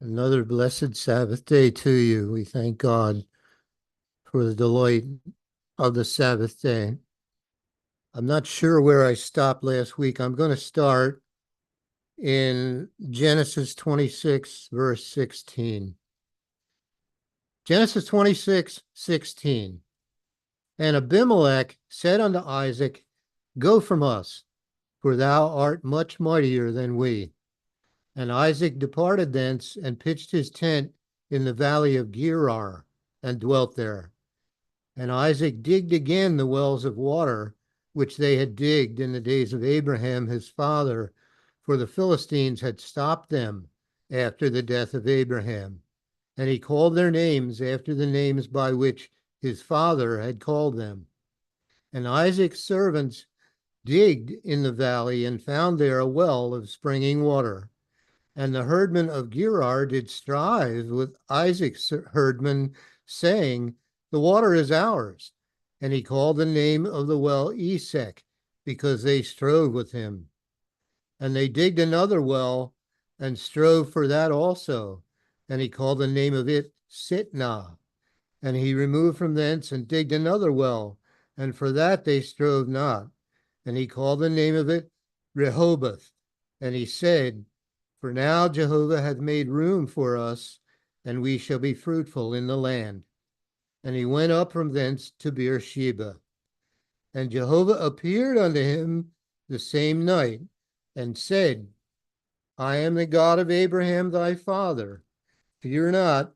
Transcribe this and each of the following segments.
Another blessed Sabbath day to you. We thank God for the delight of the Sabbath day. I'm not sure where I stopped last week. I'm going to start in Genesis 26, verse 16. Genesis 26:16. And Abimelech said unto Isaac, Go from us, for thou art much mightier than we. And Isaac departed thence and pitched his tent in the valley of Gerar and dwelt there. And Isaac digged again the wells of water which they had digged in the days of Abraham his father, for the Philistines had stopped them after the death of Abraham. And he called their names after the names by which his father had called them. And Isaac's servants digged in the valley and found there a well of springing water. And the herdmen of Gerar did strive with Isaac's herdmen, saying, The water is ours. And he called the name of the well Esek, because they strove with him. And they digged another well and strove for that also. And he called the name of it Sitnah. And he removed from thence and digged another well, and for that they strove not. And he called the name of it Rehoboth. And he said, For now Jehovah hath made room for us, and we shall be fruitful in the land. And he went up from thence to Beersheba. And Jehovah appeared unto him the same night, and said, I am the God of Abraham thy father. Fear not,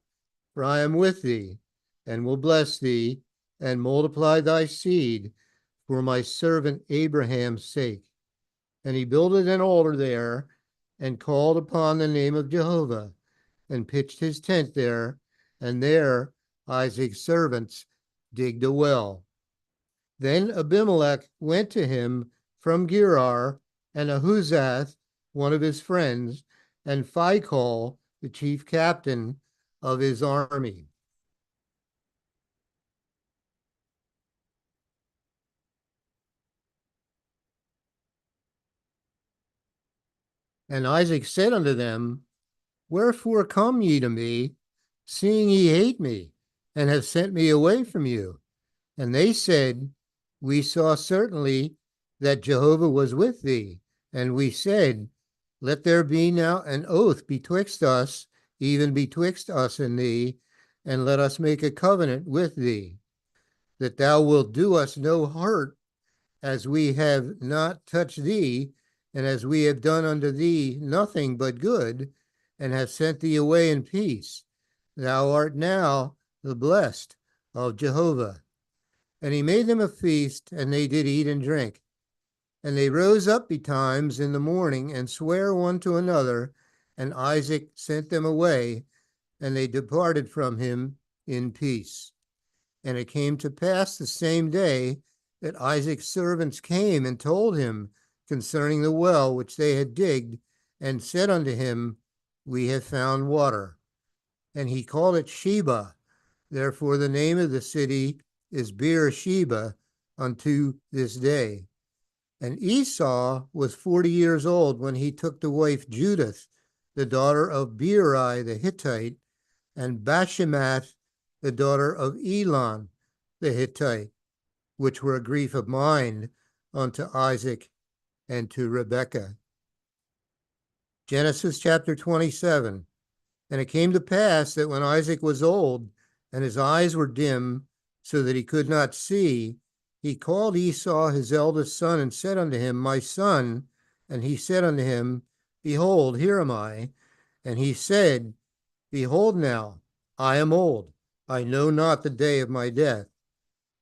for I am with thee, and will bless thee, and multiply thy seed for my servant Abraham's sake. And he builded an altar there, and called upon the name of Jehovah, and pitched his tent there, and there Isaac's servants digged a well. Then Abimelech went to him from Gerar, and Ahuzath, one of his friends, and Phicol, the chief captain of his army. And Isaac said unto them, Wherefore come ye to me, seeing ye hate me, and have sent me away from you? And they said, We saw certainly that Jehovah was with thee. And we said, Let there be now an oath betwixt us, even betwixt us and thee, and let us make a covenant with thee, that thou wilt do us no hurt, as we have not touched thee, and as we have done unto thee nothing but good, and have sent thee away in peace. Thou art now the blessed of Jehovah. And he made them a feast, and they did eat and drink. And they rose up betimes in the morning, and sware one to another, and Isaac sent them away, and they departed from him in peace. And it came to pass the same day that Isaac's servants came and told him concerning the well which they had digged, and said unto him, We have found water. And he called it Sheba. Therefore the name of the city is Beersheba unto this day. And Esau was 40 years old when he took to wife Judith, the daughter of Beeri the Hittite, and Bashemath, the daughter of Elon the Hittite, which were a grief of mind unto Isaac and to Rebekah. Genesis chapter 27. And it came to pass that when Isaac was old, and his eyes were dim, so that he could not see, he called Esau his eldest son, and said unto him, My son. And he said unto him, Behold, here am I. And he said, Behold now, I am old, I know not the day of my death.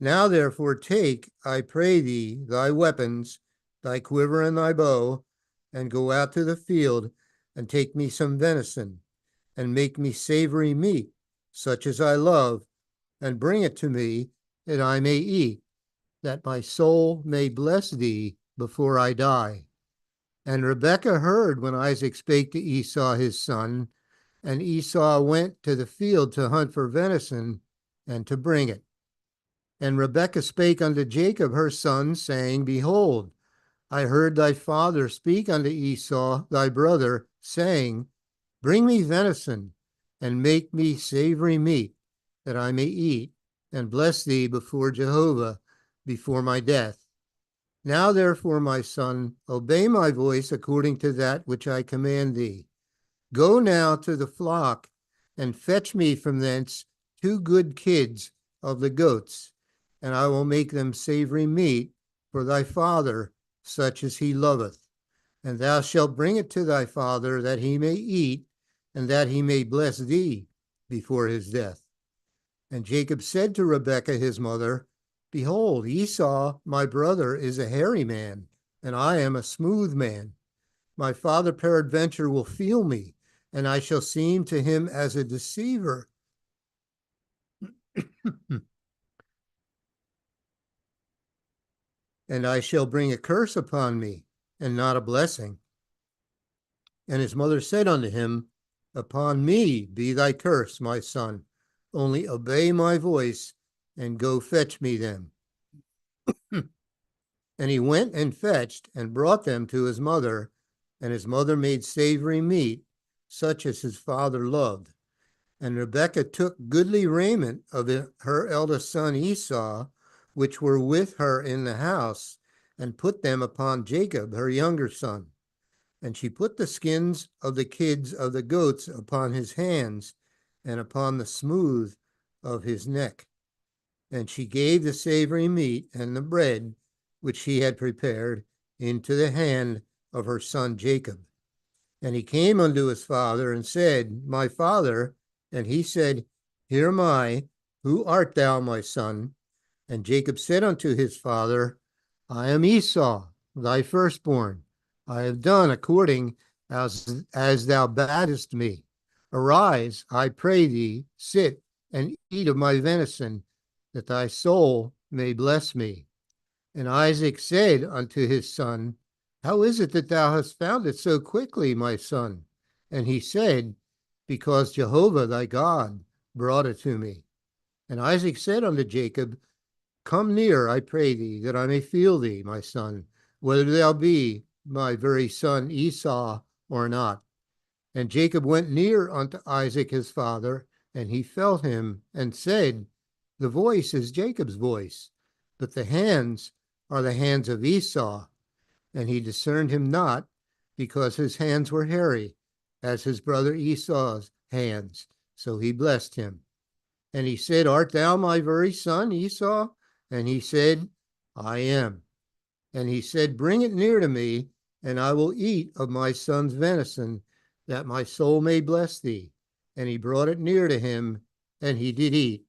Now therefore take, I pray thee, thy weapons, thy quiver and thy bow, and go out to the field, and take me some venison, and make me savory meat, such as I love, and bring it to me, that I may eat, that my soul may bless thee before I die. And Rebekah heard when Isaac spake to Esau his son, and Esau went to the field to hunt for venison, and to bring it. And Rebekah spake unto Jacob her son, saying, Behold, I heard thy father speak unto Esau thy brother, saying, Bring me venison, and make me savory meat, that I may eat, and bless thee before Jehovah, before my death. Now therefore, my son, obey my voice according to that which I command thee. Go now to the flock, and fetch me from thence 2 good kids of the goats, and I will make them savory meat for thy father, such as he loveth. And thou shalt bring it to thy father, that he may eat, and that he may bless thee before his death. And Jacob said to Rebekah his mother, Behold, Esau my brother is a hairy man, and I am a smooth man. My father peradventure will feel me, and I shall seem to him as a deceiver. And I shall bring a curse upon me, and not a blessing. And his mother said unto him, Upon me be thy curse, my son. Only obey my voice, and go fetch me them. And he went and fetched, and brought them to his mother, and his mother made savory meat, such as his father loved. And Rebekah took goodly raiment of her eldest son Esau, which were with her in the house, and put them upon Jacob, her younger son. And she put the skins of the kids of the goats upon his hands, and upon the smooth of his neck. And she gave the savory meat and the bread, which she had prepared, into the hand of her son Jacob. And he came unto his father and said, My father. And he said, Here am I. Who art thou, my son? And Jacob said unto his father, I am Esau, thy firstborn. I have done according as thou badest me. Arise, I pray thee, sit and eat of my venison, that thy soul may bless me. And Isaac said unto his son, How is it that thou hast found it so quickly, my son? And he said, Because Jehovah thy God brought it to me. And Isaac said unto Jacob, Come near, I pray thee, that I may feel thee, my son, whether thou be my very son Esau or not. And Jacob went near unto Isaac his father, and he felt him, and said, The voice is Jacob's voice, but the hands are the hands of Esau. And he discerned him not, because his hands were hairy, as his brother Esau's hands. So he blessed him. And he said, Art thou my very son Esau? And he said, I am. And he said, Bring it near to me, and I will eat of my son's venison, that my soul may bless thee. And he brought it near to him, and he did eat.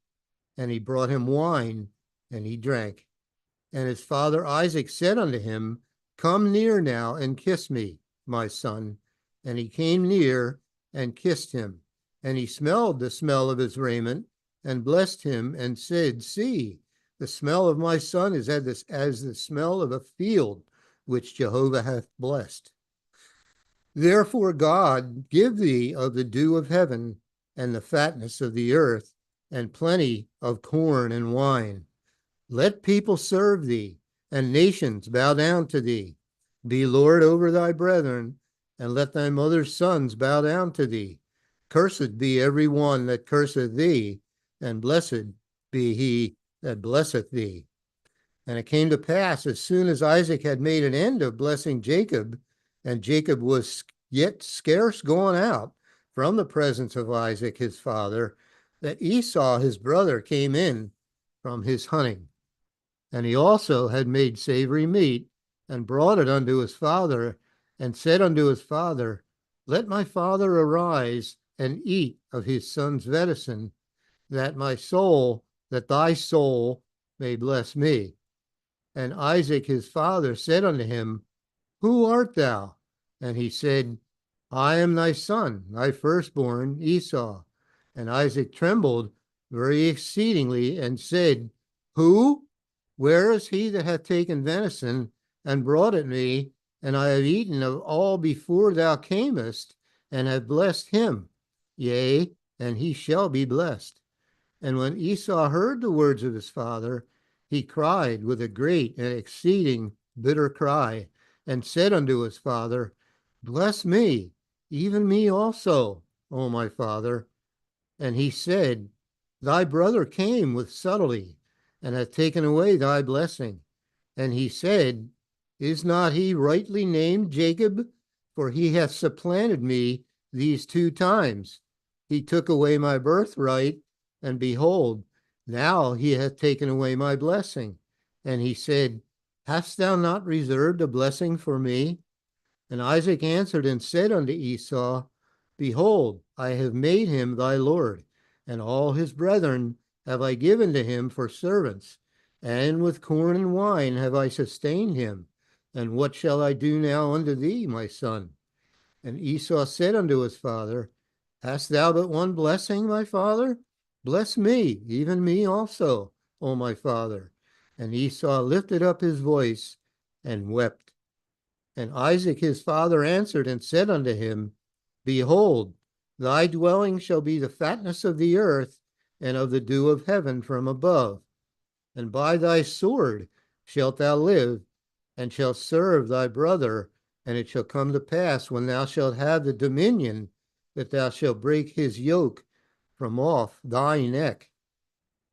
And he brought him wine, and he drank. And his father Isaac said unto him, Come near now, and kiss me, my son. And he came near, and kissed him. And he smelled the smell of his raiment, and blessed him, and said, See, the smell of my son is as the smell of a field, which Jehovah hath blessed. Therefore God give thee of the dew of heaven, and the fatness of the earth, and plenty of corn and wine. Let people serve thee, and nations bow down to thee. Be Lord over thy brethren, and let thy mother's sons bow down to thee. Cursed be every one that curseth thee, and blessed be he that blesseth thee. And it came to pass, as soon as Isaac had made an end of blessing Jacob, and Jacob was yet scarce gone out from the presence of Isaac his father, that Esau his brother came in from his hunting. And he also had made savory meat, and brought it unto his father, and said unto his father, Let my father arise and eat of his son's venison, that thy soul may bless me. And Isaac his father said unto him, Who art thou? And he said, I am thy son, thy firstborn, Esau. And Isaac trembled very exceedingly, and said, Who? Where is he that hath taken venison, and brought it me? And I have eaten of all before thou camest, and have blessed him. Yea, and he shall be blessed. And when Esau heard the words of his father, he cried with a great and exceeding bitter cry, and said unto his father, Bless me, even me also. O my father. And he said, Thy brother came with subtlety, and hath taken away thy blessing. And he said, Is not he rightly named Jacob? For he hath supplanted me these 2 times. He took away my birthright, and behold, now he hath taken away my blessing. And he said, Hast thou not reserved a blessing for me? And Isaac answered and said unto Esau, Behold, I have made him thy lord, and all his brethren have I given to him for servants, and with corn and wine have I sustained him. And what shall I do now unto thee, my son? And Esau said unto his father, Hast thou but one blessing, my father? Bless me, even me also, O my father. And Esau lifted up his voice and wept. And Isaac his father answered and said unto him, Behold, thy dwelling shall be the fatness of the earth and of the dew of heaven from above. And by thy sword shalt thou live, and shalt serve thy brother. And it shall come to pass, when thou shalt have the dominion, that thou shalt break his yoke from off thy neck.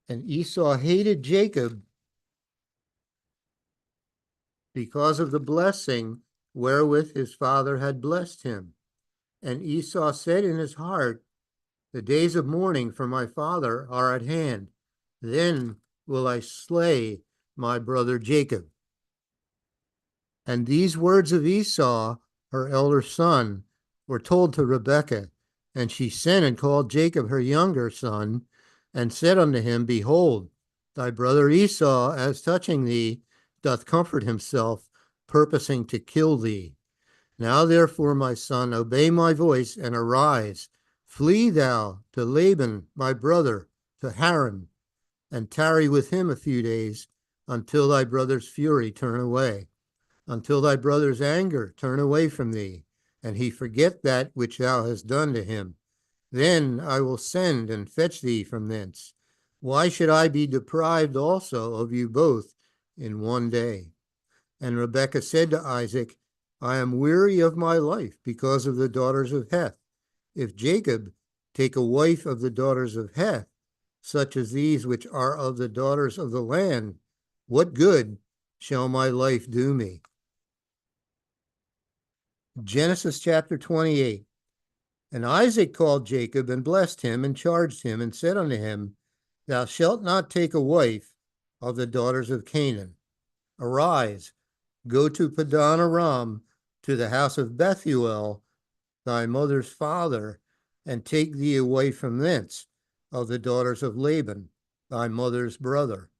And Esau hated Jacob because of the blessing wherewith his father had blessed him. And Esau said in his heart, The days of mourning for my father are at hand. Then will I slay my brother Jacob. And these words of Esau, her elder son, were told to Rebekah. And she sent and called Jacob her younger son, and said unto him, Behold, thy brother Esau, as touching thee, doth comfort himself, purposing to kill thee. Now therefore, my son, obey my voice, and arise. Flee thou to Laban, my brother, to Haran, and tarry with him a few days, until thy brother's fury turn away, until thy brother's anger turn away from thee, and he forget that which thou hast done to him. Then I will send and fetch thee from thence. Why should I be deprived also of you both in one day? And Rebekah said to Isaac, I am weary of my life because of the daughters of Heth. If Jacob take a wife of the daughters of Heth, such as these which are of the daughters of the land, what good shall my life do me? Genesis chapter 28. And Isaac called Jacob and blessed him and charged him and said unto him, Thou shalt not take a wife of the daughters of Canaan. Arise, go to Padan Aram, to the house of Bethuel, thy mother's father, and take thee away from thence of the daughters of Laban, thy mother's brother.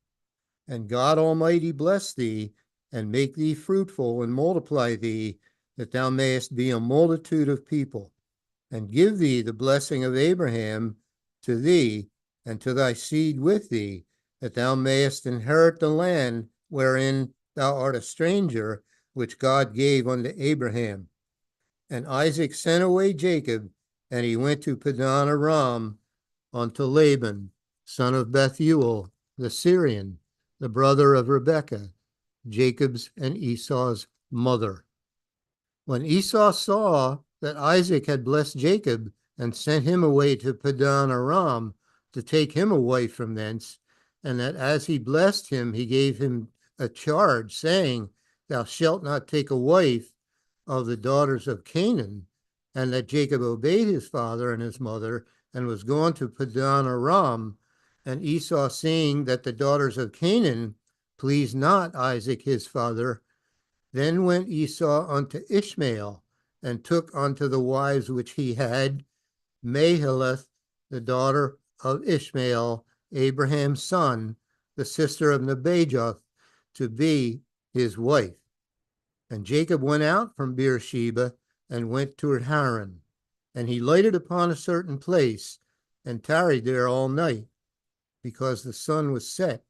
And God Almighty bless thee, and make thee fruitful, and multiply thee, that thou mayest be a multitude of people, and give thee the blessing of Abraham to thee, and to thy seed with thee, that thou mayest inherit the land wherein thou art a stranger, which God gave unto Abraham. And Isaac sent away Jacob, and he went to Padan Aram unto Laban, son of Bethuel, the Syrian, the brother of Rebekah, Jacob's and Esau's mother. When Esau saw that Isaac had blessed Jacob and sent him away to Padan Aram to take him away from thence, and that as he blessed him, he gave him a charge, saying, Thou shalt not take a wife of the daughters of Canaan, and that Jacob obeyed his father and his mother, and was gone to Padan Aram. And Esau, seeing that the daughters of Canaan pleased not Isaac his father, then went Esau unto Ishmael, and took unto the wives which he had Mahalath, the daughter of Ishmael, Abraham's son, the sister of Nebajoth, to be his wife. And Jacob went out from Beersheba and went toward Haran. And he lighted upon a certain place, and tarried there all night, because the sun was set.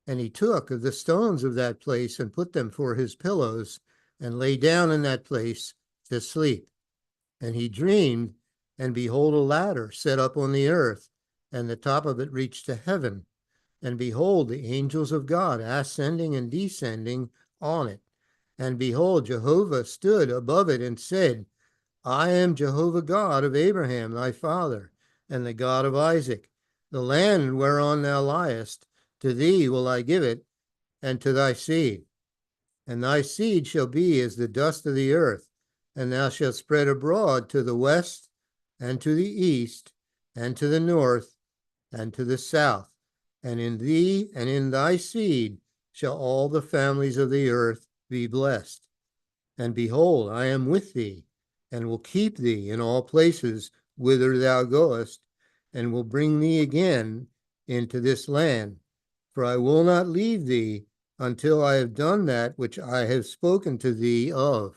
And he took of the stones of that place, and put them for his pillows, and lay down in that place to sleep. And he dreamed, and behold, a ladder set up on the earth, and the top of it reached to heaven. And behold, the angels of God ascending and descending on it. And behold, Jehovah stood above it and said, I am Jehovah God of Abraham thy father, and the God of Isaac. The land whereon thou liest, to thee will I give it, and to thy seed. And thy seed shall be as the dust of the earth, and thou shalt spread abroad to the west, and to the east, and to the north, and to the south. And in thee and in thy seed shall all the families of the earth be blessed. And behold, I am with thee, and will keep thee in all places whither thou goest, and will bring thee again into this land. For I will not leave thee until I have done that which I have spoken to thee of.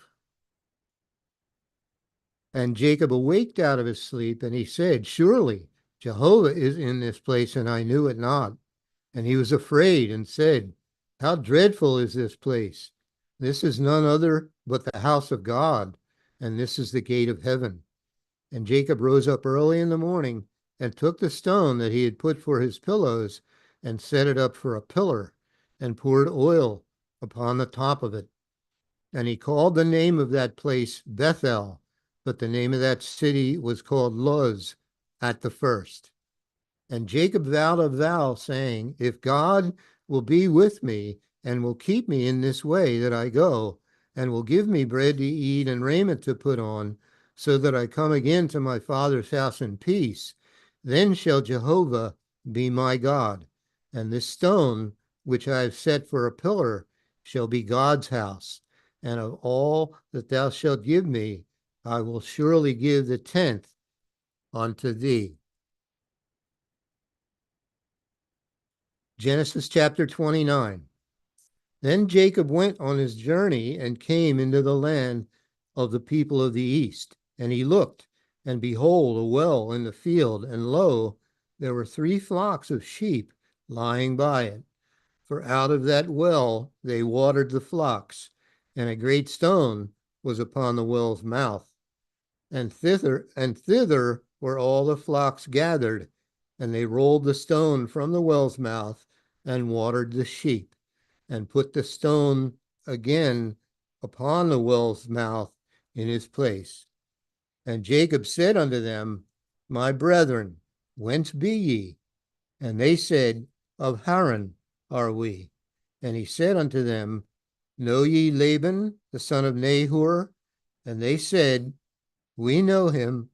And Jacob awaked out of his sleep, and he said, Surely Jehovah is in this place, and I knew it not. And he was afraid and said, How dreadful is this place! This is none other but the house of God, and this is the gate of heaven. And Jacob rose up early in the morning and took the stone that he had put for his pillows and set it up for a pillar and poured oil upon the top of it. And he called the name of that place Bethel, but the name of that city was called Luz at the first. And Jacob vowed a vow, saying, If God will be with me and will keep me in this way that I go, and will give me bread to eat and raiment to put on, so that I come again to my father's house in peace, then shall Jehovah be my God. And this stone, which I have set for a pillar, shall be God's house. And of all that thou shalt give me, I will surely give the tenth unto thee. Genesis chapter 29. Then Jacob went on his journey and came into the land of the people of the east. And he looked, and behold, a well in the field, and lo, there were 3 flocks of sheep lying by it. For out of that well they watered the flocks, and a great stone was upon the well's mouth. And thither were all the flocks gathered, and they rolled the stone from the well's mouth and watered the sheep, and put the stone again upon the well's mouth in his place. And Jacob said unto them, My brethren, whence be ye? And they said, Of Haran are we. And he said unto them, Know ye Laban, the son of Nahor? And they said, We know him.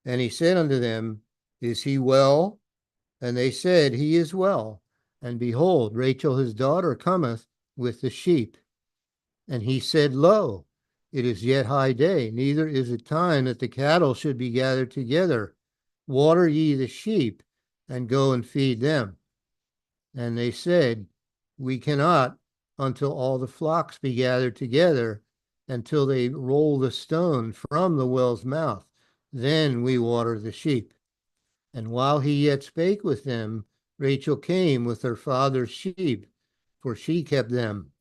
And he said unto them, Is he well? And they said, He is well. And behold, Rachel his daughter cometh with the sheep. And he said, Lo, it is yet high day, neither is it time that the cattle should be gathered together. Water ye the sheep, and go and feed them. And they said, We cannot until all the flocks be gathered together, until they roll the stone from the well's mouth. Then we water the sheep. And while he yet spake with them, Rachel came with her father's sheep, for she kept them.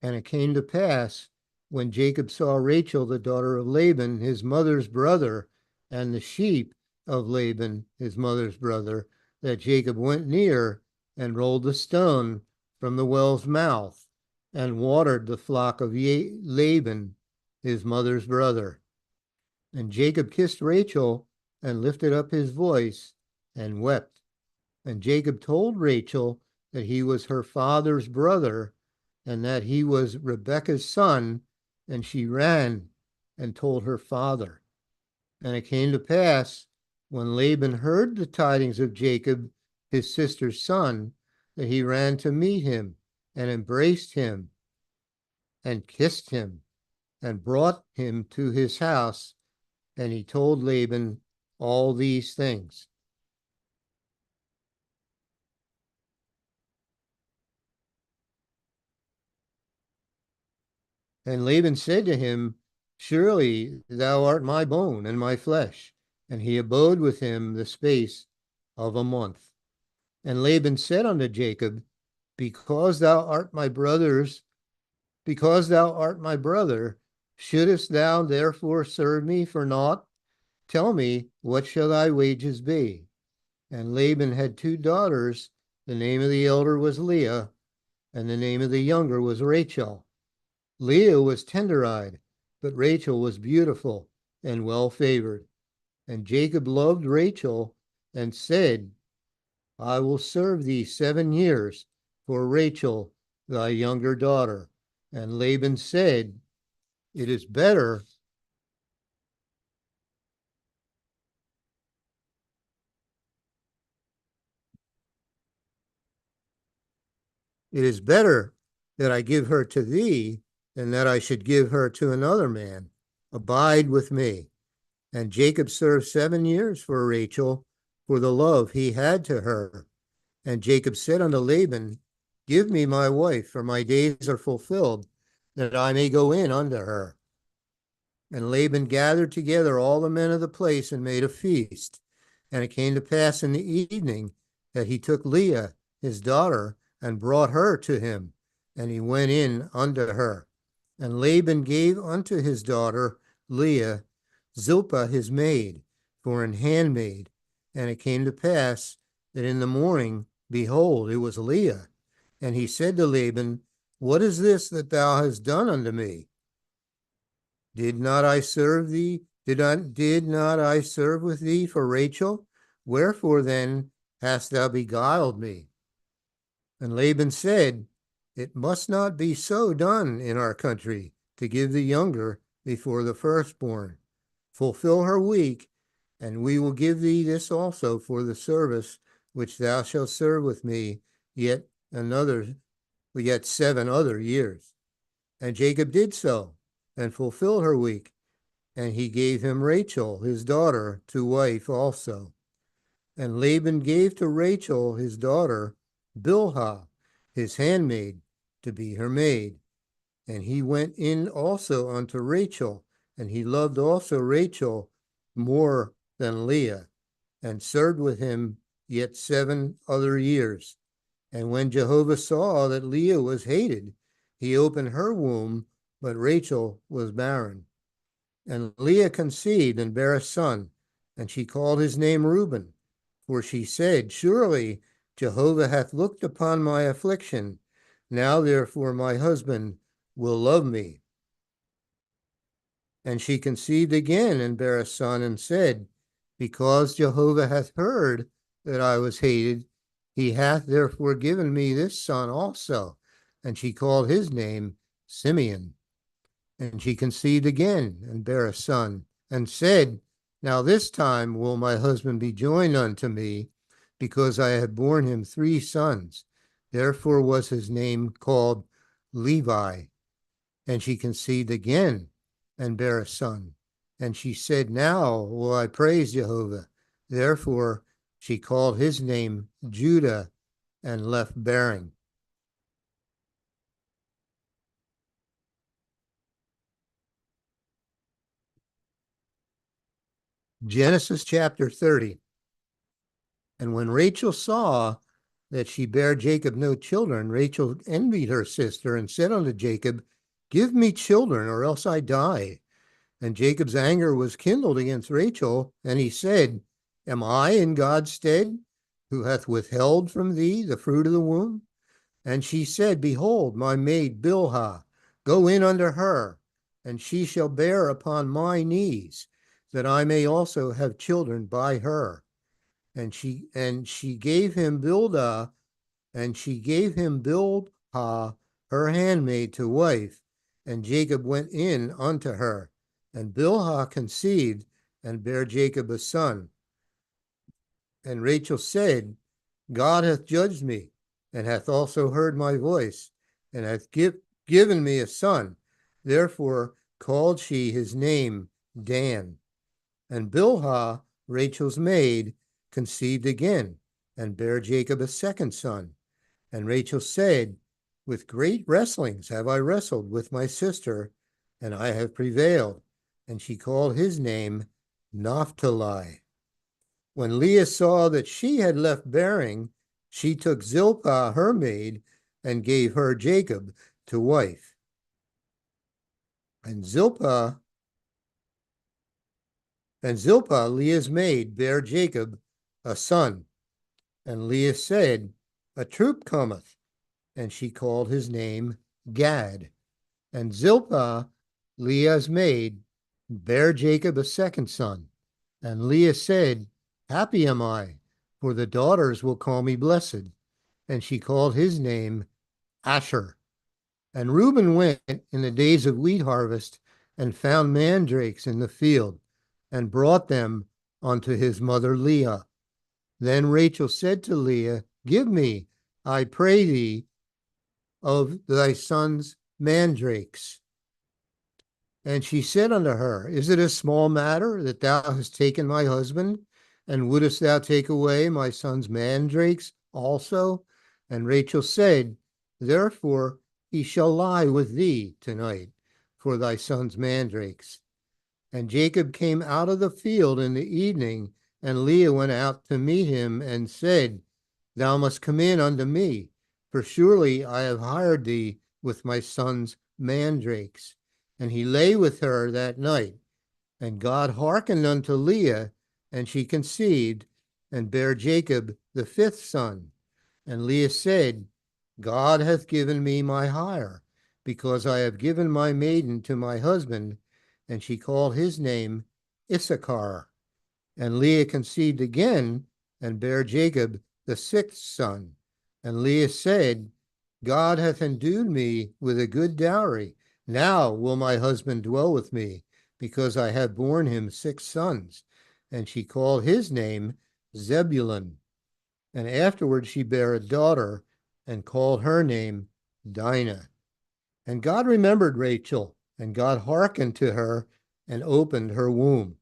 And it came to pass, when Jacob saw Rachel, the daughter of Laban, his mother's brother, and the sheep of Laban, his mother's brother, that Jacob went near and rolled the stone from the well's mouth and watered the flock of Laban, his mother's brother. And Jacob kissed Rachel and lifted up his voice and wept. And Jacob told Rachel that he was her father's brother and that he was Rebekah's son, and she ran and told her father. And it came to pass, when Laban heard the tidings of Jacob, his sister's son, that he ran to meet him and embraced him and kissed him and brought him to his house. And he told Laban all these things. And Laban said to him, Surely thou art my bone and my flesh. And he abode with him the space of a month. And Laban said unto Jacob, Because thou art my brother, shouldest thou therefore serve me for naught? Tell me, what shall thy wages be? And Laban had 2 daughters. The name of the elder was Leah, and the name of the younger was Rachel. Leah was tender-eyed, but Rachel was beautiful, and well favored. And Jacob loved Rachel and said, I will serve thee 7 years for Rachel, thy younger daughter. And Laban said, It is better It is better that I give her to thee than that I should give her to another man. Abide with me. And Jacob served 7 years for Rachel for the love he had to her. And Jacob said unto Laban, Give me my wife, for my days are fulfilled, that I may go in unto her. And Laban gathered together all the men of the place and made a feast. And it came to pass in the evening that he took Leah, his daughter, and brought her to him, and he went in unto her. And Laban gave unto his daughter Leah Zilpah his maid for an handmaid. And it came to pass that in the morning, behold, it was Leah. And he said to Laban, What is this that thou hast done unto me? Did not I serve thee? Did not I serve with thee for Rachel? Wherefore then hast thou beguiled me? And Laban said, It must not be so done in our country, to give the younger before the firstborn. Fulfill her week, and we will give thee this also for the service which thou shalt serve with me yet 7 other years. And Jacob did so, and fulfilled her week, and he gave him Rachel, his daughter, to wife also. And Laban gave to Rachel, his daughter, Bilhah, his handmaid, to be her maid. And he went in also unto Rachel, and he loved also Rachel more than Leah, and served with him yet 7 other years. And when Jehovah saw that Leah was hated, he opened her womb, but Rachel was barren. And Leah conceived and bare a son, and she called his name Reuben, for she said, Surely Jehovah hath looked upon my affliction. Now therefore my husband will love me. And she conceived again and bare a son, and said, Because Jehovah hath heard that I was hated, he hath therefore given me this son also. And she called his name Simeon. And she conceived again and bare a son, and said, Now this time will my husband be joined unto me, because I have borne him 3 sons. Therefore was his name called Levi. And she conceived again and bare a son. And she said, Now will I praise Jehovah. Therefore she called his name Judah, and left bearing. Genesis chapter 30. And when Rachel saw that she bare Jacob no children, Rachel envied her sister and said unto Jacob, Give me children, or else I die. And Jacob's anger was kindled against Rachel, and he said, Am I in God's stead, who hath withheld from thee the fruit of the womb? And she said, Behold, my maid Bilhah, go in unto her, and she shall bear upon my knees, that I may also have children by her. And she gave him Bilhah, her handmaid, to wife. And Jacob went in unto her. And Bilhah conceived and bare Jacob a son. And Rachel said, God hath judged me, and hath also heard my voice, and hath given me a son. Therefore called she his name Dan. And Bilhah, Rachel's maid, conceived again, and bare Jacob a second son. And Rachel said, With great wrestlings have I wrestled with my sister, and I have prevailed. And she called his name Naphtali. When Leah saw that she had left bearing, she took Zilpah, her maid, and gave her Jacob to wife. And Zilpah, Leah's maid, bare Jacob a son. And Leah said, A troop cometh. And she called his name Gad. And Zilpah, Leah's maid, bare Jacob a second son. And Leah said, Happy am I, for the daughters will call me blessed. And she called his name Asher. And Reuben went in the days of wheat harvest and found mandrakes in the field and brought them unto his mother Leah. Then Rachel said to Leah, Give me, I pray thee, of thy son's mandrakes. And she said unto her, Is it a small matter that thou hast taken my husband? And wouldest thou take away my son's mandrakes also? And Rachel said, Therefore he shall lie with thee tonight for thy son's mandrakes. And Jacob came out of the field in the evening, and Leah went out to meet him and said, Thou must come in unto me, for surely I have hired thee with my son's mandrakes. And he lay with her that night. And God hearkened unto Leah, and she conceived, and bare Jacob the fifth son. And Leah said, God hath given me my hire, because I have given my maiden to my husband. And she called his name Issachar. And Leah conceived again, and bare Jacob the sixth son. And Leah said, God hath endued me with a good dowry. Now will my husband dwell with me, because I have borne him 6 sons. And she called his name Zebulun. And afterward she bare a daughter, and called her name Dinah. And God remembered Rachel, and God hearkened to her, and opened her womb.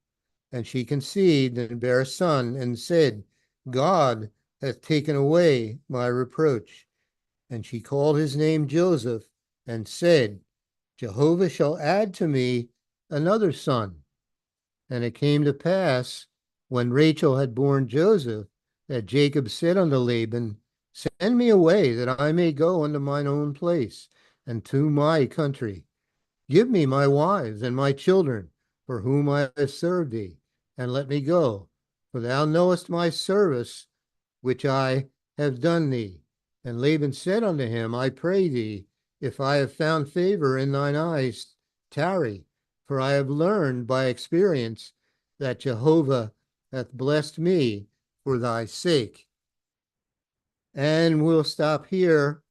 And she conceived, and bare a son, and said, God hath taken away my reproach. And she called his name Joseph, and said, Jehovah shall add to me another son. And it came to pass, when Rachel had borne Joseph, that Jacob said unto Laban, Send me away, that I may go unto mine own place, and to my country. Give me my wives and my children, for whom I have served thee, and let me go. For thou knowest my service, which I have done thee. And Laban said unto him, I pray thee, if I have found favor in thine eyes, tarry, for I have learned by experience that Jehovah hath blessed me for thy sake. And we'll stop here